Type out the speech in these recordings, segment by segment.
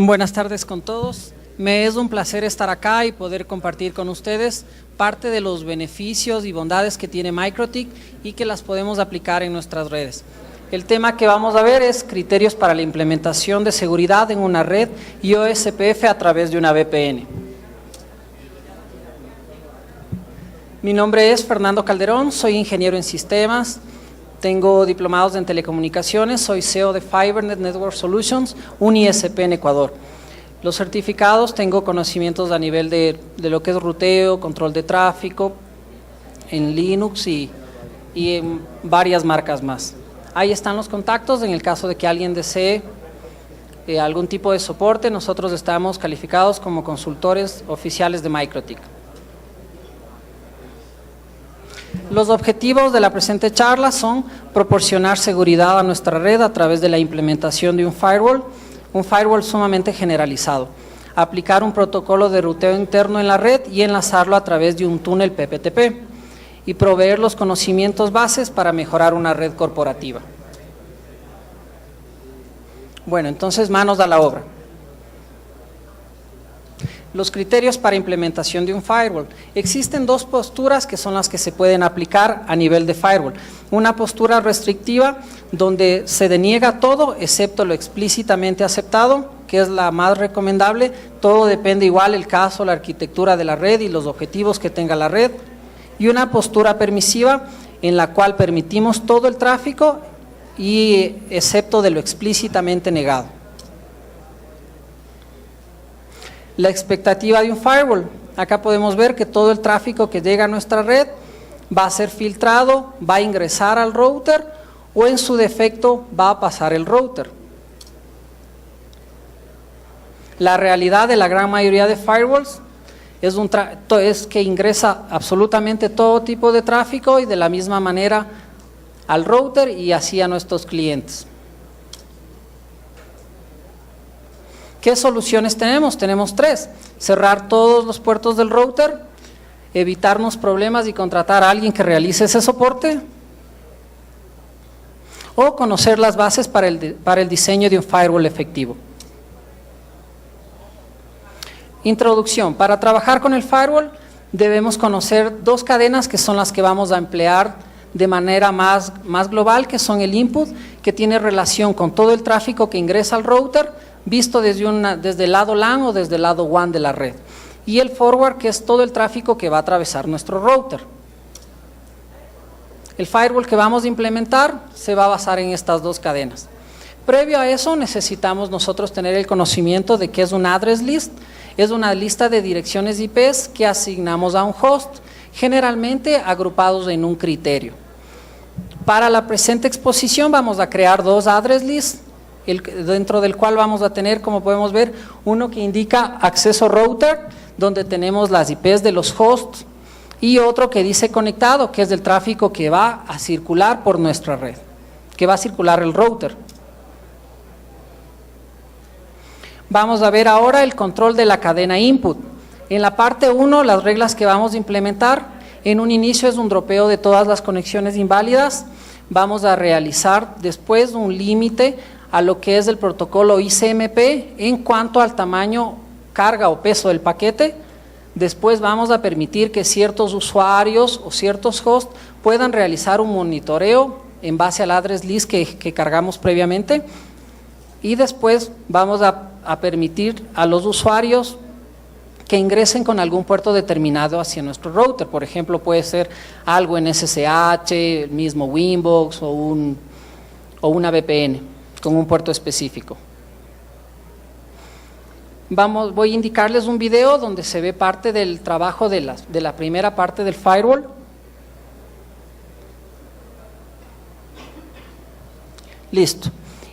Buenas tardes con todos. Me es un placer estar acá y poder compartir con ustedes parte de los beneficios y bondades que tiene MikroTik y que las podemos aplicar en nuestras redes. El tema que vamos a ver es criterios para la implementación de seguridad en una red y OSPF a través de una VPN. Mi nombre es Fernando Calderón, soy ingeniero en sistemas, tengo diplomados en telecomunicaciones, soy CEO de FiberNet Network Solutions, un ISP en Ecuador. Los certificados, tengo conocimientos a nivel de lo que es ruteo, control de tráfico, en Linux y en varias marcas más. Ahí están los contactos, en el caso de que alguien desee algún tipo de soporte, nosotros estamos calificados como consultores oficiales de MikroTik. Los objetivos de la presente charla son proporcionar seguridad a nuestra red a través de la implementación de un firewall sumamente generalizado, aplicar un protocolo de ruteo interno en la red y enlazarlo a través de un túnel PPTP y proveer los conocimientos bases para mejorar una red corporativa. Bueno, entonces manos a la obra. Los criterios para implementación de un firewall. Existen dos posturas que son las que se pueden aplicar a nivel de firewall. Una postura restrictiva donde se deniega todo excepto lo explícitamente aceptado, que es la más recomendable. Todo depende igual el caso, la arquitectura de la red y los objetivos que tenga la red. Y una postura permisiva en la cual permitimos todo el tráfico y excepto de lo explícitamente negado. La expectativa de un firewall. Acá podemos ver que todo el tráfico que llega a nuestra red va a ser filtrado, va a ingresar al router o en su defecto va a pasar el router. La realidad de la gran mayoría de firewalls es que ingresa absolutamente todo tipo de tráfico y de la misma manera al router y así a nuestros clientes. ¿Qué soluciones tenemos? Tenemos tres: cerrar todos los puertos del router, evitarnos problemas y contratar a alguien que realice ese soporte, o conocer las bases para el diseño de un firewall efectivo. Introducción. Para trabajar con el firewall debemos conocer dos cadenas que son las que vamos a emplear de manera más global, que son el input, que tiene relación con todo el tráfico que ingresa al router, visto desde el lado LAN o desde el lado WAN de la red, y el forward, que es todo el tráfico que va a atravesar nuestro router. El firewall que vamos a implementar se va a basar en estas dos cadenas. Previo a eso necesitamos nosotros tener el conocimiento de qué es un address list. Es una lista de direcciones IPs que asignamos a un host, generalmente agrupados en un criterio. Para la presente exposición vamos a crear dos address lists, dentro del cual vamos a tener, como podemos ver, uno que indica acceso router, donde tenemos las IPs de los hosts, y otro que dice conectado, que es del tráfico que va a circular por nuestra red, que va a circular el router. Vamos a ver ahora el control de la cadena input. En la parte 1, las reglas que vamos a implementar, en un inicio es un dropeo de todas las conexiones inválidas. Vamos a realizar después un límite a lo que es el protocolo ICMP en cuanto al tamaño, carga o peso del paquete. Después vamos a permitir que ciertos usuarios o ciertos hosts puedan realizar un monitoreo en base al address list que cargamos previamente, y después vamos a permitir a los usuarios que ingresen con algún puerto determinado hacia nuestro router. Por ejemplo, puede ser algo en SSH, el mismo Winbox o una VPN con un puerto específico. Voy a indicarles un video donde se ve parte del trabajo de la primera parte del firewall. Listo.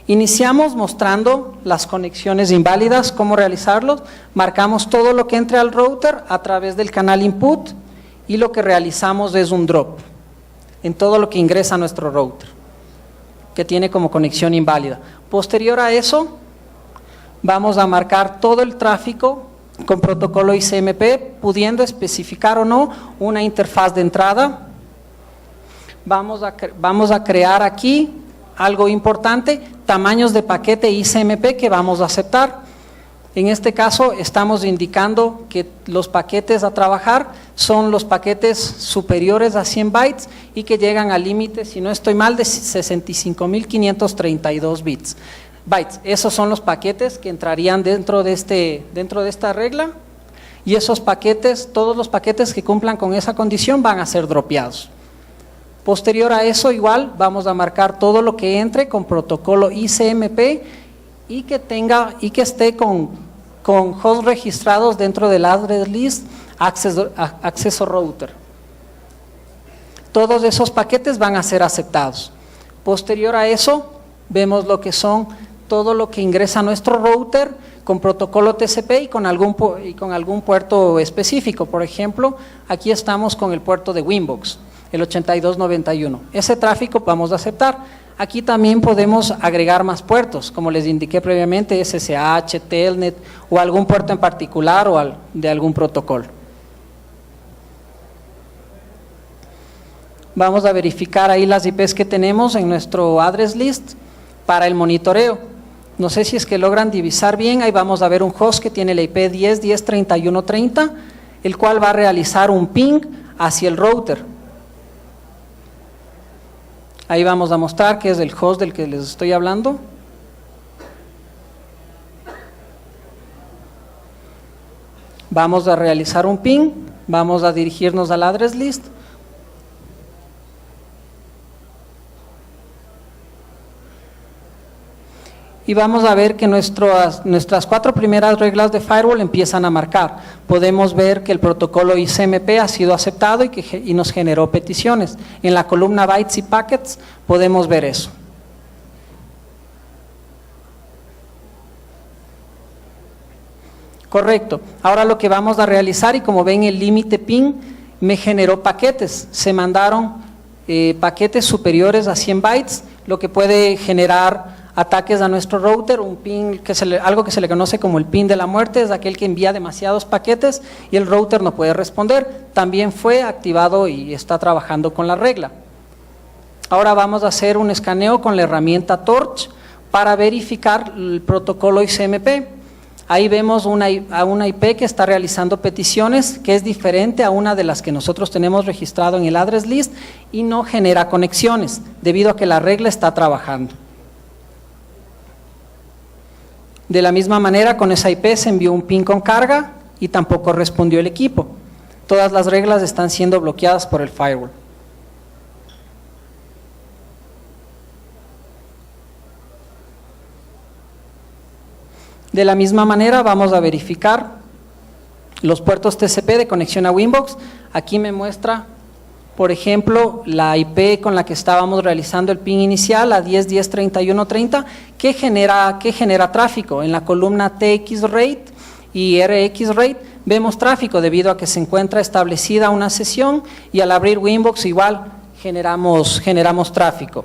Iniciamos mostrando las conexiones inválidas, cómo realizarlos. Marcamos todo lo que entre al router a través del canal input y lo que realizamos es un drop en todo lo que ingresa a nuestro router, que tiene como conexión inválida. Posterior a eso, vamos a marcar todo el tráfico con protocolo ICMP, pudiendo especificar o no una interfaz de entrada. Vamos a crear aquí algo importante: tamaños de paquete ICMP que vamos a aceptar. En este caso estamos indicando que los paquetes a trabajar son los paquetes superiores a 100 bytes y que llegan al límite, si no estoy mal, de 65.532 bytes. Esos son los paquetes que entrarían dentro de esta regla, y esos paquetes, todos los paquetes que cumplan con esa condición van a ser dropeados. Posterior a eso, igual vamos a marcar todo lo que entre con protocolo ICMP y que esté con hosts registrados dentro del address list acceso router. Todos esos paquetes van a ser aceptados. Posterior a eso, vemos lo que son todo lo que ingresa a nuestro router con protocolo TCP y con algún puerto específico. Por ejemplo, aquí estamos con el puerto de Winbox, el 8291. Ese tráfico vamos a aceptar. Aquí también podemos agregar más puertos, como les indiqué previamente, SSH, Telnet o algún puerto en particular o de algún protocolo. Vamos a verificar ahí las IPs que tenemos en nuestro address list para el monitoreo. No sé si es que logran divisar bien, ahí vamos a ver un host que tiene la IP 10.10.31.30, el cual va a realizar un ping hacia el router. Ahí vamos a mostrar que es el host del que les estoy hablando. Vamos a realizar un ping, vamos a dirigirnos al address list. Y vamos a ver que nuestras 4 primeras reglas de firewall empiezan a marcar. Podemos ver que el protocolo ICMP ha sido aceptado y nos generó peticiones. En la columna bytes y packets podemos ver eso. Correcto. Ahora lo que vamos a realizar, y como ven el límite ping me generó paquetes. Se mandaron paquetes superiores a 100 bytes, lo que puede generar ataques a nuestro router. Un ping, algo que se le conoce como el ping de la muerte, es aquel que envía demasiados paquetes y el router no puede responder. También fue activado y está trabajando con la regla. Ahora vamos a hacer un escaneo con la herramienta Torch para verificar el protocolo ICMP. Ahí vemos a una IP que está realizando peticiones, que es diferente a una de las que nosotros tenemos registrado en el address list y no genera conexiones, debido a que la regla está trabajando. De la misma manera, con esa IP se envió un ping con carga y tampoco respondió el equipo. Todas las reglas están siendo bloqueadas por el firewall. De la misma manera, vamos a verificar los puertos TCP de conexión a Winbox. Aquí me muestra, por ejemplo, la IP con la que estábamos realizando el ping inicial, a 10.10.31.30, que genera tráfico. En la columna TX rate y RX rate vemos tráfico debido a que se encuentra establecida una sesión y al abrir Winbox igual generamos tráfico.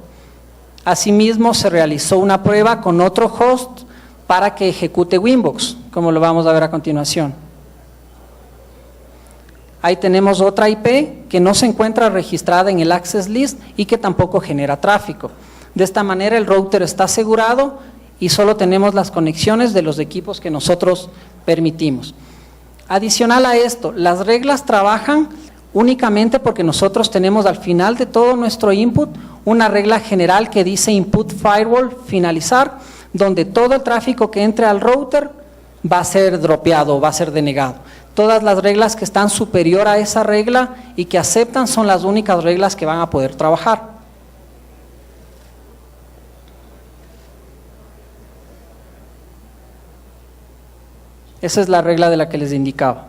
Asimismo, se realizó una prueba con otro host para que ejecute Winbox, como lo vamos a ver a continuación. Ahí tenemos otra IP que no se encuentra registrada en el access list y que tampoco genera tráfico. De esta manera el router está asegurado y solo tenemos las conexiones de los equipos que nosotros permitimos. Adicional a esto, las reglas trabajan únicamente porque nosotros tenemos al final de todo nuestro input una regla general que dice input firewall finalizar, donde todo el tráfico que entre al router va a ser dropeado, va a ser denegado. Todas las reglas que están superior a esa regla y que aceptan son las únicas reglas que van a poder trabajar. Esa es la regla de la que les indicaba.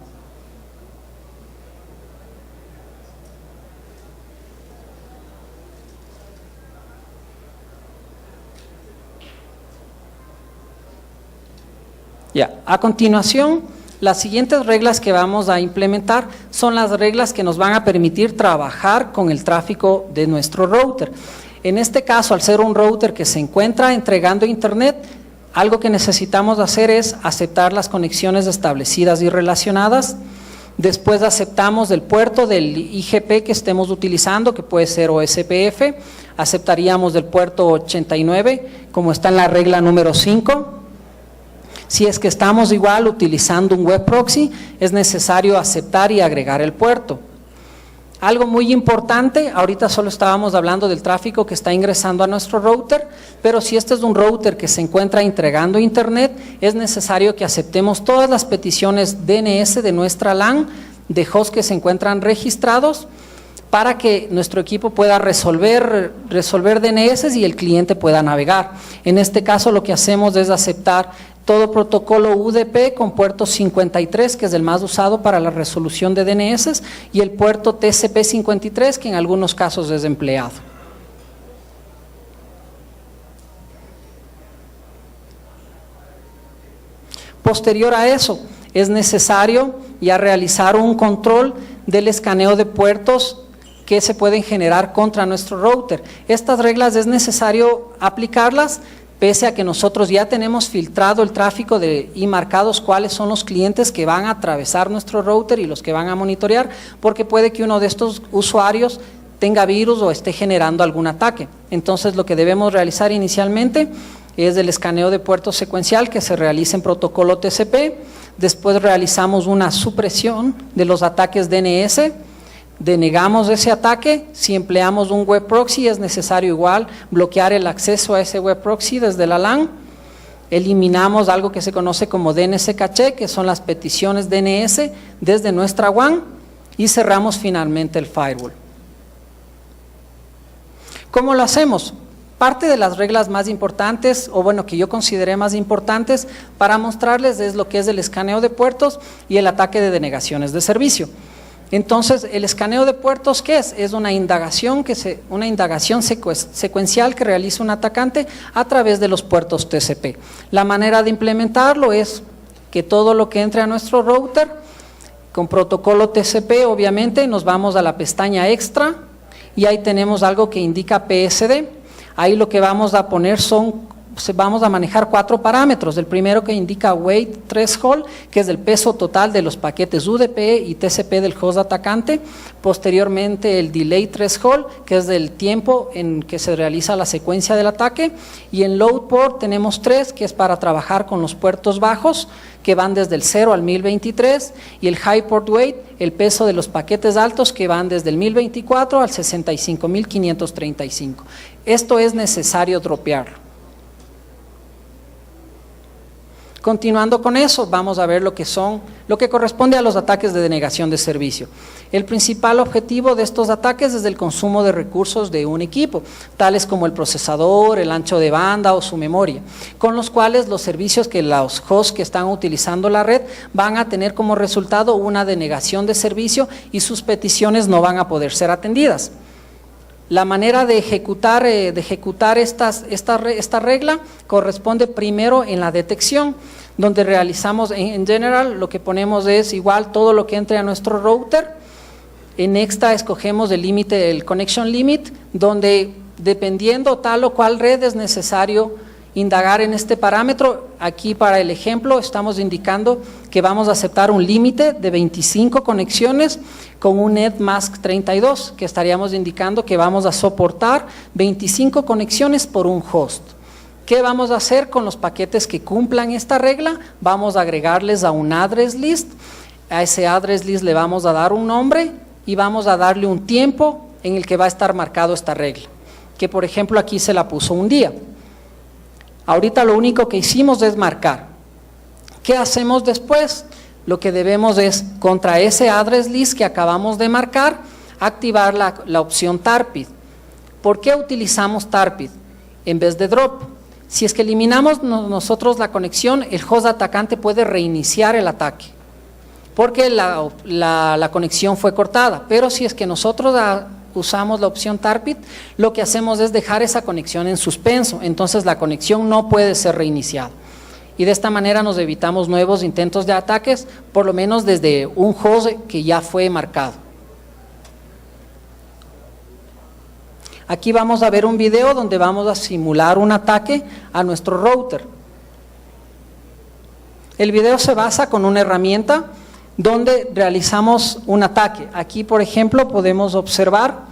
Ya, a continuación, las siguientes reglas que vamos a implementar son las reglas que nos van a permitir trabajar con el tráfico de nuestro router. En este caso, al ser un router que se encuentra entregando internet, algo que necesitamos hacer es aceptar las conexiones establecidas y relacionadas. Después aceptamos el puerto del IGP que estemos utilizando, que puede ser OSPF. Aceptaríamos del puerto 89, como está en la regla número 5. Si es que estamos igual utilizando un web proxy, es necesario aceptar y agregar el puerto. Algo muy importante, ahorita solo estábamos hablando del tráfico que está ingresando a nuestro router, pero si este es un router que se encuentra entregando internet, es necesario que aceptemos todas las peticiones DNS de nuestra LAN, de hosts que se encuentran registrados, para que nuestro equipo pueda resolver DNS y el cliente pueda navegar. En este caso lo que hacemos es aceptar todo protocolo UDP con puerto 53, que es el más usado para la resolución de DNS, y el puerto TCP53, que en algunos casos es empleado. Posterior a eso, es necesario ya realizar un control del escaneo de puertos que se pueden generar contra nuestro router. Estas reglas es necesario aplicarlas, pese a que nosotros ya tenemos filtrado el tráfico y marcados cuáles son los clientes que van a atravesar nuestro router y los que van a monitorear, porque puede que uno de estos usuarios tenga virus o esté generando algún ataque. Entonces lo que debemos realizar inicialmente es el escaneo de puertos secuencial que se realiza en protocolo TCP, después realizamos una supresión de los ataques DNS, denegamos ese ataque. Si empleamos un web proxy es necesario igual bloquear el acceso a ese web proxy desde la LAN. Eliminamos algo que se conoce como DNS caché, que son las peticiones DNS desde nuestra WAN, y cerramos finalmente el firewall. ¿Cómo lo hacemos? Parte de las reglas más importantes, o bueno, que yo consideré más importantes para mostrarles, es lo que es el escaneo de puertos y el ataque de denegaciones de servicio. Entonces, el escaneo de puertos, ¿qué es? Es una indagación secuencial que realiza un atacante a través de los puertos TCP. La manera de implementarlo es que todo lo que entre a nuestro router, con protocolo TCP, obviamente, nos vamos a la pestaña extra y ahí tenemos algo que indica PSD. Ahí lo que vamos a poner vamos a manejar 4 parámetros. El primero que indica weight threshold, que es el peso total de los paquetes UDP y TCP del host atacante. Posteriormente el delay threshold, que es el tiempo en que se realiza la secuencia del ataque. Y en load port tenemos 3, que es para trabajar con los puertos bajos, que van desde el 0 al 1023, y el high port weight, el peso de los paquetes altos, que van desde el 1024 al 65.535. Esto es necesario dropearlo. Continuando con eso, vamos a ver lo que corresponde a los ataques de denegación de servicio. El principal objetivo de estos ataques es el consumo de recursos de un equipo, tales como el procesador, el ancho de banda o su memoria, con los cuales los servicios que los hosts que están utilizando la red van a tener como resultado una denegación de servicio y sus peticiones no van a poder ser atendidas. La manera de ejecutar esta regla corresponde primero en la detección, donde realizamos en general, lo que ponemos es igual todo lo que entre a nuestro router. En extra escogemos el límite, el connection limit, donde dependiendo tal o cual red es necesario indagar en este parámetro. Aquí para el ejemplo estamos indicando que vamos a aceptar un límite de 25 conexiones con un netmask 32, que estaríamos indicando que vamos a soportar 25 conexiones por un host. ¿Qué vamos a hacer con los paquetes que cumplan esta regla? Vamos a agregarles a un address list. A ese address list le vamos a dar un nombre y vamos a darle un tiempo en el que va a estar marcado esta regla, que por ejemplo aquí se la puso un día. Ahorita lo único que hicimos es marcar. ¿Qué hacemos después? Lo que debemos es, contra ese address list que acabamos de marcar, activar la opción tarpid. ¿Por qué utilizamos tarpid en vez de drop? Si es que eliminamos nosotros la conexión, el host atacante puede reiniciar el ataque, porque la conexión fue cortada. Pero si es que nosotros usamos la opción tarpid, lo que hacemos es dejar esa conexión en suspenso, entonces la conexión no puede ser reiniciada. Y de esta manera nos evitamos nuevos intentos de ataques, por lo menos desde un host que ya fue marcado. Aquí vamos a ver un video donde vamos a simular un ataque a nuestro router. El video se basa con una herramienta donde realizamos un ataque. Aquí, por ejemplo, podemos observar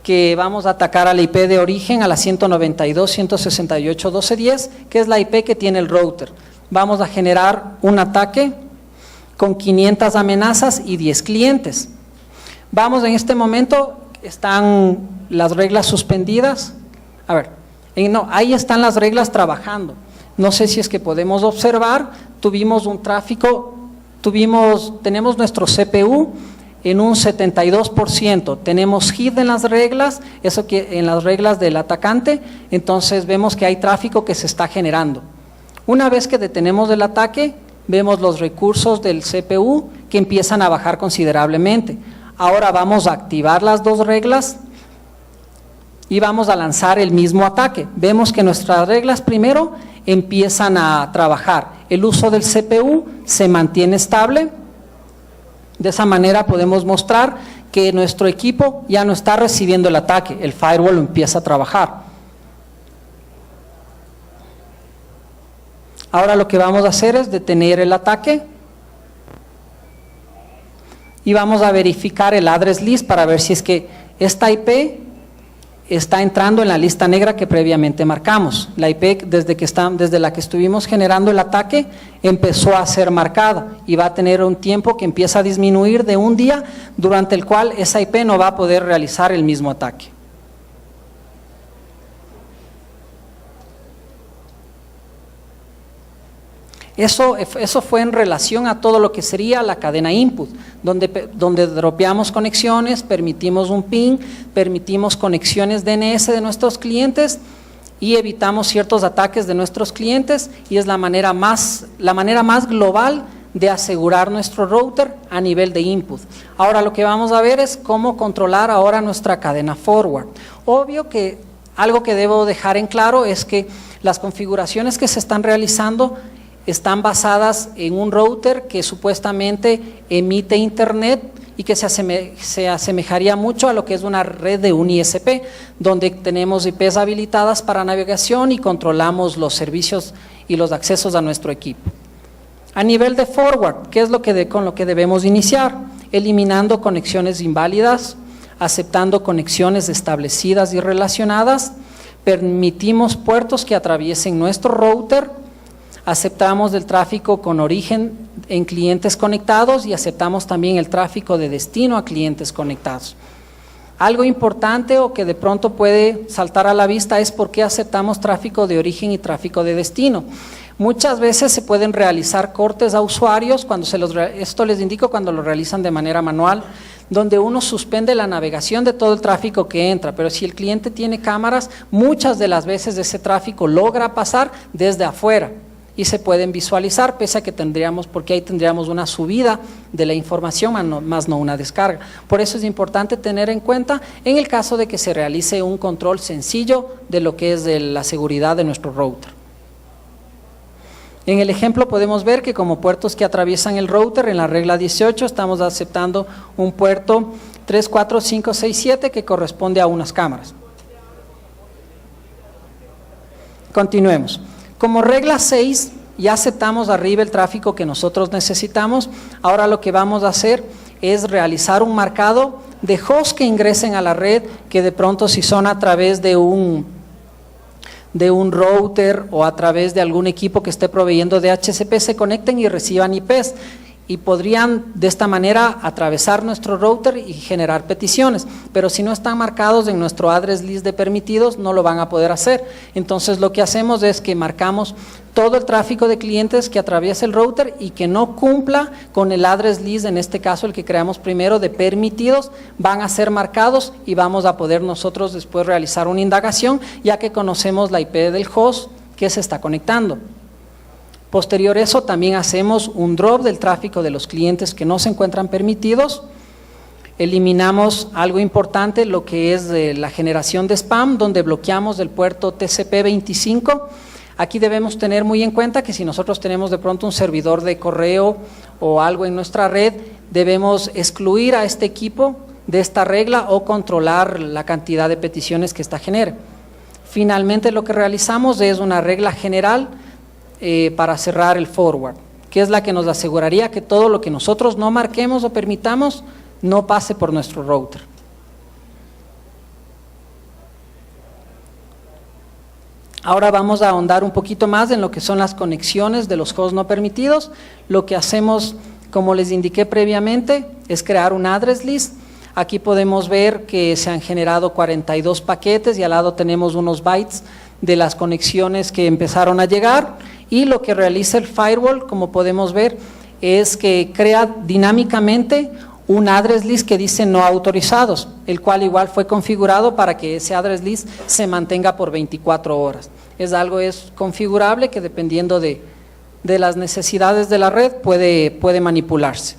que vamos a atacar a la IP de origen, a la 192.168.12.10, que es la IP que tiene el router. vamos a generar un ataque con 500 amenazas y 10 clientes. Vamos, en este momento están las reglas suspendidas. A ver, no, ahí están las reglas trabajando. No sé si es que podemos observar, tuvimos un tráfico, tenemos nuestro CPU en un 72%, tenemos hit en las reglas, eso que en las reglas del atacante, entonces vemos que hay tráfico que se está generando. Una vez que detenemos el ataque, vemos los recursos del CPU que empiezan a bajar considerablemente. Ahora vamos a activar las dos reglas y vamos a lanzar el mismo ataque. Vemos que nuestras reglas primero empiezan a trabajar. El uso del CPU se mantiene estable. De esa manera podemos mostrar que nuestro equipo ya no está recibiendo el ataque, el firewall empieza a trabajar. Ahora lo que vamos a hacer es detener el ataque y vamos a verificar el address list para ver si es que esta IP está entrando en la lista negra que previamente marcamos. La IP desde la que estuvimos generando el ataque empezó a ser marcada y va a tener un tiempo que empieza a disminuir de un día durante el cual esa IP no va a poder realizar el mismo ataque. Eso fue en relación a todo lo que sería la cadena input, donde dropeamos conexiones, permitimos un ping, permitimos conexiones DNS de nuestros clientes y evitamos ciertos ataques de nuestros clientes, y es la manera más global de asegurar nuestro router a nivel de input. Ahora lo que vamos a ver es cómo controlar ahora nuestra cadena forward. Obvio que algo que debo dejar en claro es que las configuraciones que se están realizando están basadas en un router que supuestamente emite internet y que se asemejaría mucho a lo que es una red de un ISP, donde tenemos IPs habilitadas para navegación y controlamos los servicios y los accesos a nuestro equipo. A nivel de forward, ¿qué es con lo que debemos iniciar? Eliminando conexiones inválidas, aceptando conexiones establecidas y relacionadas, permitimos puertos que atraviesen nuestro router, aceptamos el tráfico con origen en clientes conectados y aceptamos también el tráfico de destino a clientes conectados. Algo importante o que de pronto puede saltar a la vista es por qué aceptamos tráfico de origen y tráfico de destino. Muchas veces se pueden realizar cortes a usuarios, esto les indico cuando lo realizan de manera manual, donde uno suspende la navegación de todo el tráfico que entra, pero si el cliente tiene cámaras, muchas de las veces ese tráfico logra pasar desde afuera y se pueden visualizar, pese a que porque ahí tendríamos una subida de la información, más no una descarga. Por eso es importante tener en cuenta en el caso de que se realice un control sencillo de lo que es de la seguridad de nuestro router. En el ejemplo podemos ver que como puertos que atraviesan el router, en la regla 18 estamos aceptando un puerto 3, 4, 5, 6, 7 que corresponde a unas cámaras. Continuemos. Como regla 6, ya aceptamos arriba el tráfico que nosotros necesitamos. Ahora lo que vamos a hacer es realizar un marcado de hosts que ingresen a la red, que de pronto si son a través de un router o a través de algún equipo que esté proveyendo DHCP, se conecten y reciban IPs. Y podrían de esta manera atravesar nuestro router y generar peticiones, pero si no están marcados en nuestro address list de permitidos no lo van a poder hacer. Entonces lo que hacemos es que marcamos todo el tráfico de clientes que atraviesa el router y que no cumpla con el address list, en este caso el que creamos primero de permitidos, van a ser marcados y vamos a poder nosotros después realizar una indagación, ya que conocemos la IP del host que se está conectando. Posterior a eso también hacemos un drop del tráfico de los clientes que no se encuentran permitidos. Eliminamos algo importante, lo que es la generación de spam, donde bloqueamos el puerto TCP25. Aquí debemos tener muy en cuenta que si nosotros tenemos de pronto un servidor de correo o algo en nuestra red, debemos excluir a este equipo de esta regla o controlar la cantidad de peticiones que esta genere. Finalmente lo que realizamos es una regla general para cerrar el forward, que es la que nos aseguraría que todo lo que nosotros no marquemos o permitamos no pase por nuestro router. Ahora vamos a ahondar un poquito más en lo que son las conexiones de los hosts no permitidos. Lo que hacemos, como les indiqué previamente, es crear un address list. Aquí podemos ver que se han generado 42 paquetes y al lado tenemos unos bytes de las conexiones que empezaron a llegar, y lo que realiza el firewall, como podemos ver, es que crea dinámicamente un address list que dice no autorizados, el cual igual fue configurado para que ese address list se mantenga por 24 horas. Es configurable que dependiendo de las necesidades de la red puede manipularse.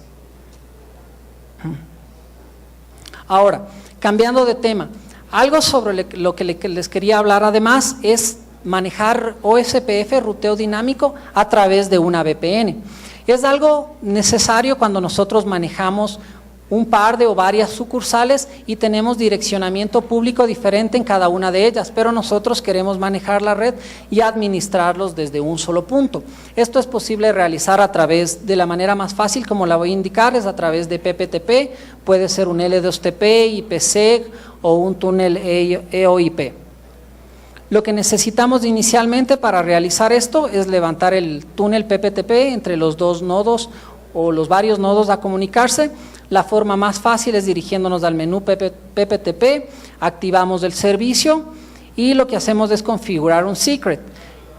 Ahora, cambiando de tema, algo sobre lo que les quería hablar además es manejar OSPF, ruteo dinámico, a través de una VPN. Es algo necesario cuando nosotros manejamos un par de o varias sucursales y tenemos direccionamiento público diferente en cada una de ellas, pero nosotros queremos manejar la red y administrarlos desde un solo punto. Esto es posible realizar a través de la manera más fácil, como la voy a indicar, es a través de PPTP, puede ser un L2TP, IPsec o un túnel EOIP. Lo que necesitamos inicialmente para realizar esto es levantar el túnel PPTP entre los dos nodos o los varios nodos a comunicarse. La forma más fácil es dirigiéndonos al menú PPTP, activamos el servicio y lo que hacemos es configurar un secret,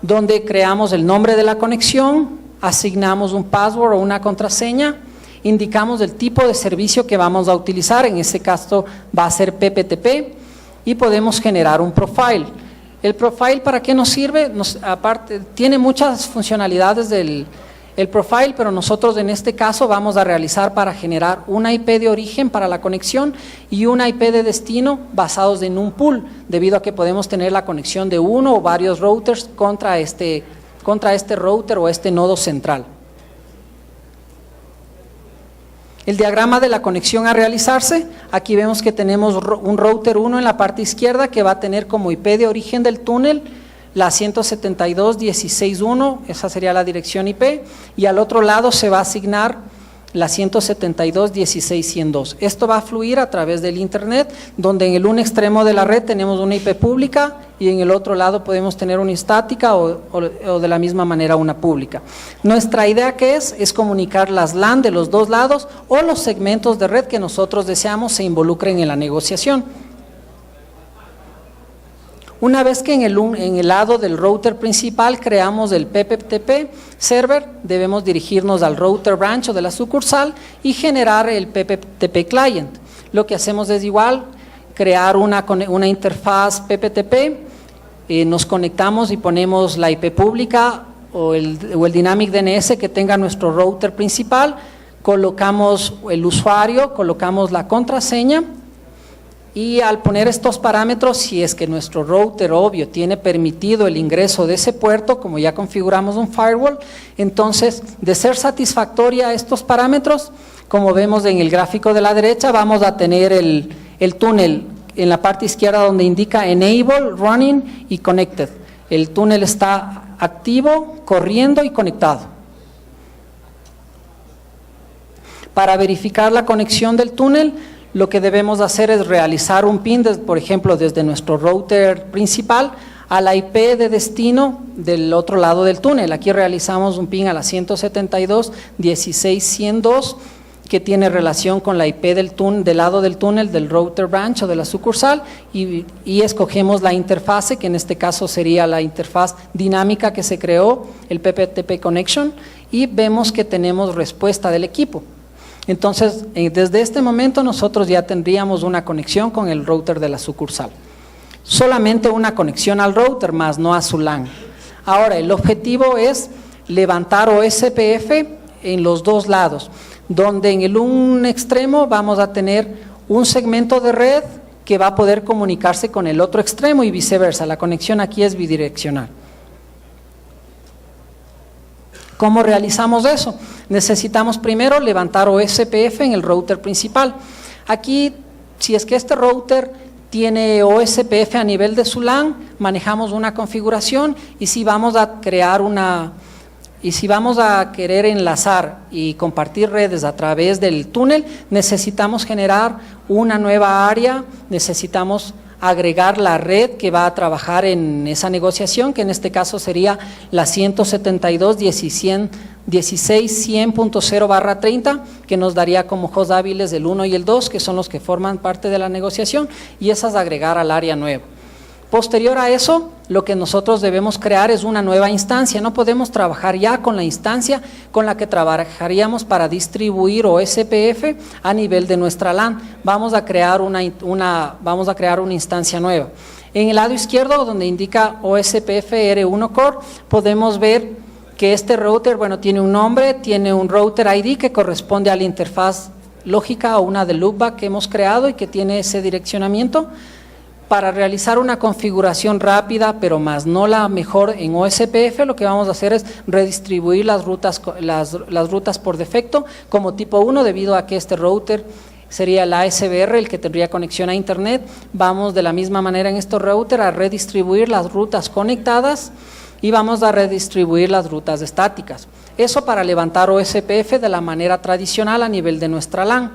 donde creamos el nombre de la conexión, asignamos un password o una contraseña, indicamos el tipo de servicio que vamos a utilizar, en este caso va a ser PPTP, y podemos generar un profile. El profile, ¿para qué nos sirve? Aparte, tiene muchas funcionalidades el profile, pero nosotros en este caso vamos a realizar para generar una IP de origen para la conexión y una IP de destino basados en un pool, debido a que podemos tener la conexión de uno o varios routers contra este router o este nodo central. El diagrama de la conexión a realizarse, aquí vemos que tenemos un router 1 en la parte izquierda que va a tener como IP de origen del túnel la 172.16.1, esa sería la dirección IP, y al otro lado se va a asignar la 172.16.102. Esto va a fluir a través del internet, donde en el un extremo de la red tenemos una IP pública y en el otro lado podemos tener una estática o de la misma manera una pública. Nuestra idea que es comunicar las LAN de los dos lados o los segmentos de red que nosotros deseamos se involucren en la negociación. Una vez que en el lado del router principal creamos el PPTP server, debemos dirigirnos al router branch o de la sucursal y generar el PPTP client. Lo que hacemos es igual, crear una interfaz PPTP, nos conectamos y ponemos la IP pública o el Dynamic DNS que tenga nuestro router principal, colocamos el usuario, colocamos la contraseña. Y al poner estos parámetros, si es que nuestro router, obvio, tiene permitido el ingreso de ese puerto, como ya configuramos un firewall, entonces, de ser satisfactoria estos parámetros, como vemos en el gráfico de la derecha, vamos a tener el túnel en la parte izquierda donde indica Enable, Running y Connected. El túnel está activo, corriendo y conectado. Para verificar la conexión del túnel, lo que debemos hacer es realizar un pin, por ejemplo, desde nuestro router principal a la IP de destino del otro lado del túnel. Aquí realizamos un pin a la 172.16.102 que tiene relación con la IP del lado del túnel del router branch o de la sucursal y escogemos la interfase, que en este caso sería la interfaz dinámica que se creó, el PPTP Connection, y vemos que tenemos respuesta del equipo. Entonces, desde este momento nosotros ya tendríamos una conexión con el router de la sucursal. Solamente una conexión al router, más no a su LAN. Ahora, el objetivo es levantar OSPF en los dos lados, donde en un extremo vamos a tener un segmento de red que va a poder comunicarse con el otro extremo y viceversa. La conexión aquí es bidireccional. ¿Cómo realizamos eso? Necesitamos primero levantar OSPF en el router principal. Aquí, si es que este router tiene OSPF a nivel de su LAN, manejamos una configuración y si vamos a querer enlazar y compartir redes a través del túnel, necesitamos generar una nueva área, necesitamos agregar la red que va a trabajar en esa negociación, que en este caso sería la 172.16.100.0/30, que nos daría como host hábiles el 1 y el 2, que son los que forman parte de la negociación, y esas agregar al área nueva. Posterior a eso, lo que nosotros debemos crear es una nueva instancia. No podemos trabajar ya con la instancia con la que trabajaríamos para distribuir OSPF a nivel de nuestra LAN. Vamos a crear una instancia nueva. En el lado izquierdo, donde indica OSPF R1 Core, podemos ver que este router, bueno, tiene un nombre, tiene un router ID que corresponde a la interfaz lógica o una de loopback que hemos creado y que tiene ese direccionamiento. Para realizar una configuración rápida, pero más no la mejor en OSPF, lo que vamos a hacer es redistribuir las rutas por defecto como tipo 1, debido a que este router sería el ASBR, el que tendría conexión a internet. Vamos de la misma manera en este router a redistribuir las rutas conectadas y vamos a redistribuir las rutas estáticas. Eso para levantar OSPF de la manera tradicional a nivel de nuestra LAN.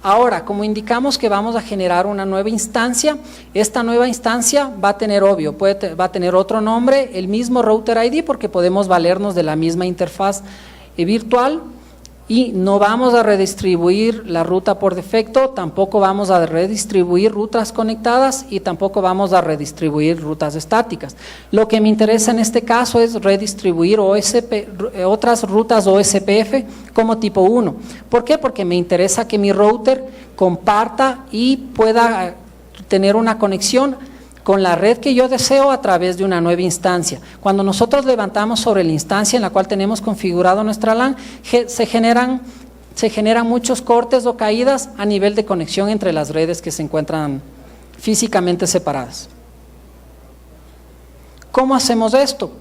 Ahora, como indicamos que vamos a generar una nueva instancia, esta nueva instancia va a tener, va a tener otro nombre, el mismo router ID, porque podemos valernos de la misma interfaz virtual, y no vamos a redistribuir la ruta por defecto, tampoco vamos a redistribuir rutas conectadas y tampoco vamos a redistribuir rutas estáticas. Lo que me interesa en este caso es redistribuir otras rutas OSPF como tipo 1. ¿Por qué? Porque me interesa que mi router comparta y pueda tener una conexión con la red que yo deseo a través de una nueva instancia. Cuando nosotros levantamos sobre la instancia en la cual tenemos configurado nuestra LAN, se generan muchos cortes o caídas a nivel de conexión entre las redes que se encuentran físicamente separadas. ¿Cómo hacemos esto?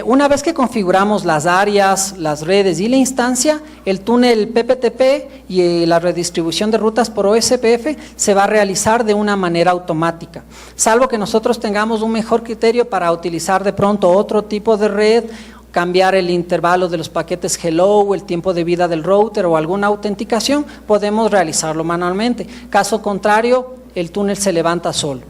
Una vez que configuramos las áreas, las redes y la instancia, el túnel PPTP y la redistribución de rutas por OSPF se va a realizar de una manera automática, salvo que nosotros tengamos un mejor criterio para utilizar de pronto otro tipo de red, cambiar el intervalo de los paquetes hello, el tiempo de vida del router o alguna autenticación, podemos realizarlo manualmente. Caso contrario, el túnel se levanta solo.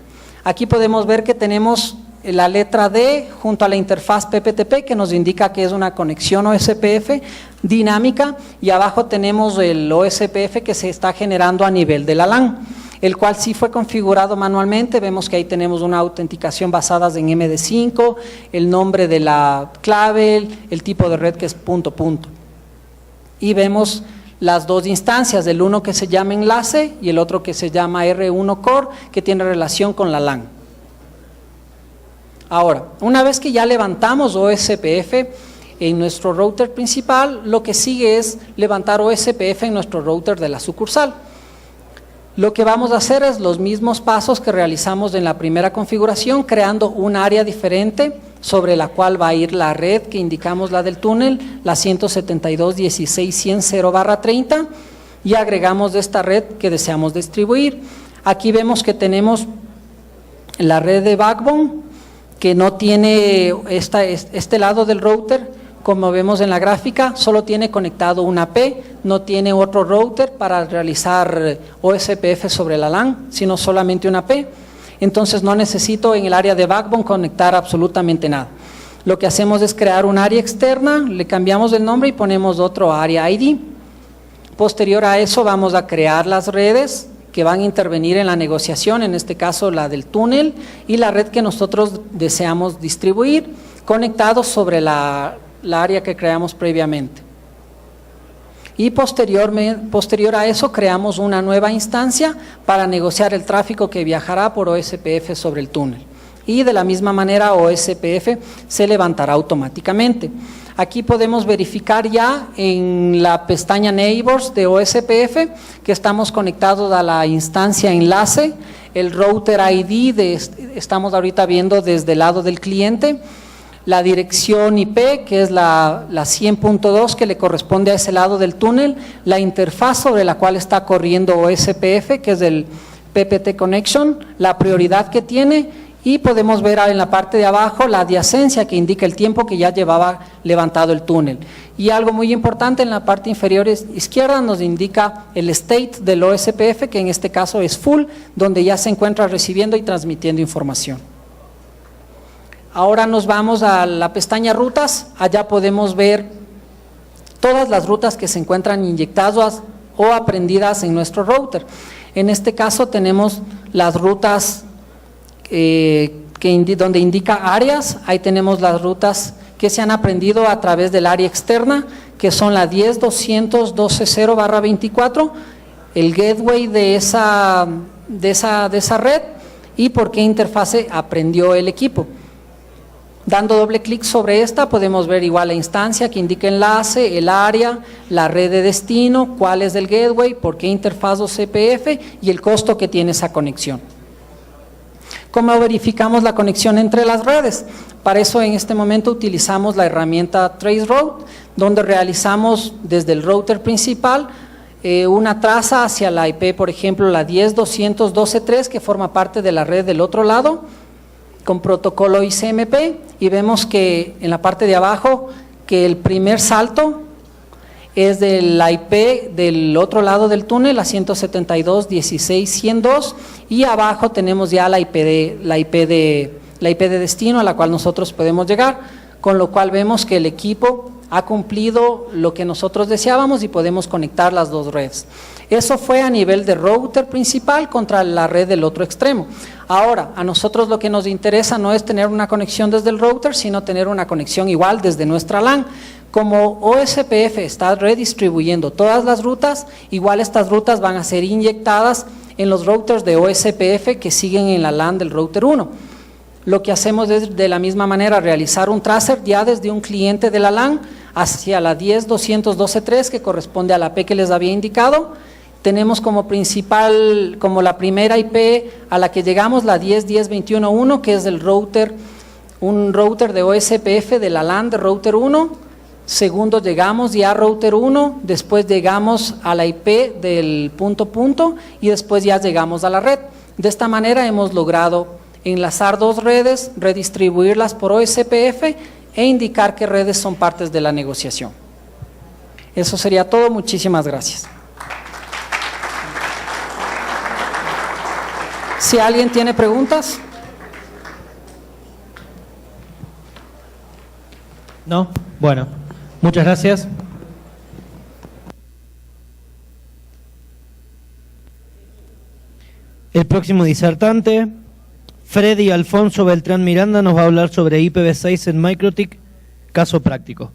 Aquí podemos ver que tenemos la letra D junto a la interfaz PPTP, que nos indica que es una conexión OSPF dinámica, y abajo tenemos el OSPF que se está generando a nivel de la LAN, el cual sí fue configurado manualmente. Vemos que ahí tenemos una autenticación basada en MD5, el nombre de la clave, el tipo de red que es punto. Y vemos las dos instancias, el uno que se llama enlace y el otro que se llama R1 Core, que tiene relación con la LAN. Ahora, una vez que ya levantamos OSPF en nuestro router principal, lo que sigue es levantar OSPF en nuestro router de la sucursal. Lo que vamos a hacer es los mismos pasos que realizamos en la primera configuración, creando un área diferente sobre la cual va a ir la red que indicamos, la del túnel, la 172.16.100.0/30, y agregamos de esta red que deseamos distribuir. Aquí vemos que tenemos la red de backbone, que no tiene este lado del router, como vemos en la gráfica, solo tiene conectado una P, no tiene otro router para realizar OSPF sobre la LAN, sino solamente una P. Entonces no necesito en el área de backbone conectar absolutamente nada. Lo que hacemos es crear un área externa, le cambiamos el nombre y ponemos otro área ID. Posterior a eso vamos a crear las redes que van a intervenir en la negociación, en este caso la del túnel y la red que nosotros deseamos distribuir, conectados sobre la área que creamos previamente. Y posterior a eso creamos una nueva instancia para negociar el tráfico que viajará por OSPF sobre el túnel. Y de la misma manera OSPF se levantará automáticamente. Aquí podemos verificar ya en la pestaña Neighbors de OSPF que estamos conectados a la instancia enlace, el router ID estamos ahorita viendo desde el lado del cliente, la dirección IP que es la 100.2 que le corresponde a ese lado del túnel, la interfaz sobre la cual está corriendo OSPF que es el PPT Connection, la prioridad que tiene y podemos ver en la parte de abajo la adyacencia que indica el tiempo que ya llevaba levantado el túnel. Y algo muy importante en la parte inferior izquierda nos indica el state del OSPF, que en este caso es full, donde ya se encuentra recibiendo y transmitiendo información. Ahora nos vamos a la pestaña rutas, allá podemos ver todas las rutas que se encuentran inyectadas o aprendidas en nuestro router. En este caso tenemos las rutas donde indica áreas, ahí tenemos las rutas que se han aprendido a través del área externa, que son la 10.200.12.0/24, el gateway de esa red y por qué interfase aprendió el equipo. Dando doble clic sobre esta podemos ver igual la instancia que indica enlace, el área, la red de destino, cuál es el gateway, por qué interfaz o CPF y el costo que tiene esa conexión. ¿Cómo verificamos la conexión entre las redes? Para eso en este momento utilizamos la herramienta Traceroute, donde realizamos desde el router principal una traza hacia la IP, por ejemplo la 10.200.12.3 que forma parte de la red del otro lado, con protocolo ICMP, y vemos que en la parte de abajo que el primer salto es de la IP del otro lado del túnel a 172.16.102 y abajo tenemos ya la IP de destino a la cual nosotros podemos llegar, con lo cual vemos que el equipo ha cumplido lo que nosotros deseábamos y podemos conectar las dos redes. Eso fue a nivel de router principal contra la red del otro extremo. Ahora, a nosotros lo que nos interesa no es tener una conexión desde el router, sino tener una conexión igual desde nuestra LAN. Como OSPF está redistribuyendo todas las rutas, igual estas rutas van a ser inyectadas en los routers de OSPF que siguen en la LAN del router 1. Lo que hacemos es de la misma manera realizar un tracer ya desde un cliente de la LAN hacia la 10.200.12.3 que corresponde a la IP que les había indicado. Tenemos como principal, como la primera IP a la que llegamos, la 10.10.21.1, que es el router, un router de OSPF de la LAN de router 1. Segundo, llegamos ya a router 1, después llegamos a la IP del punto y después ya llegamos a la red. De esta manera hemos logrado enlazar dos redes, redistribuirlas por OSPF e indicar qué redes son partes de la negociación. Eso sería todo, muchísimas gracias. Si alguien tiene preguntas. No, bueno, muchas gracias. El próximo disertante, Freddy Alfonso Beltrán Miranda, nos va a hablar sobre IPv6 en MikroTik, caso práctico.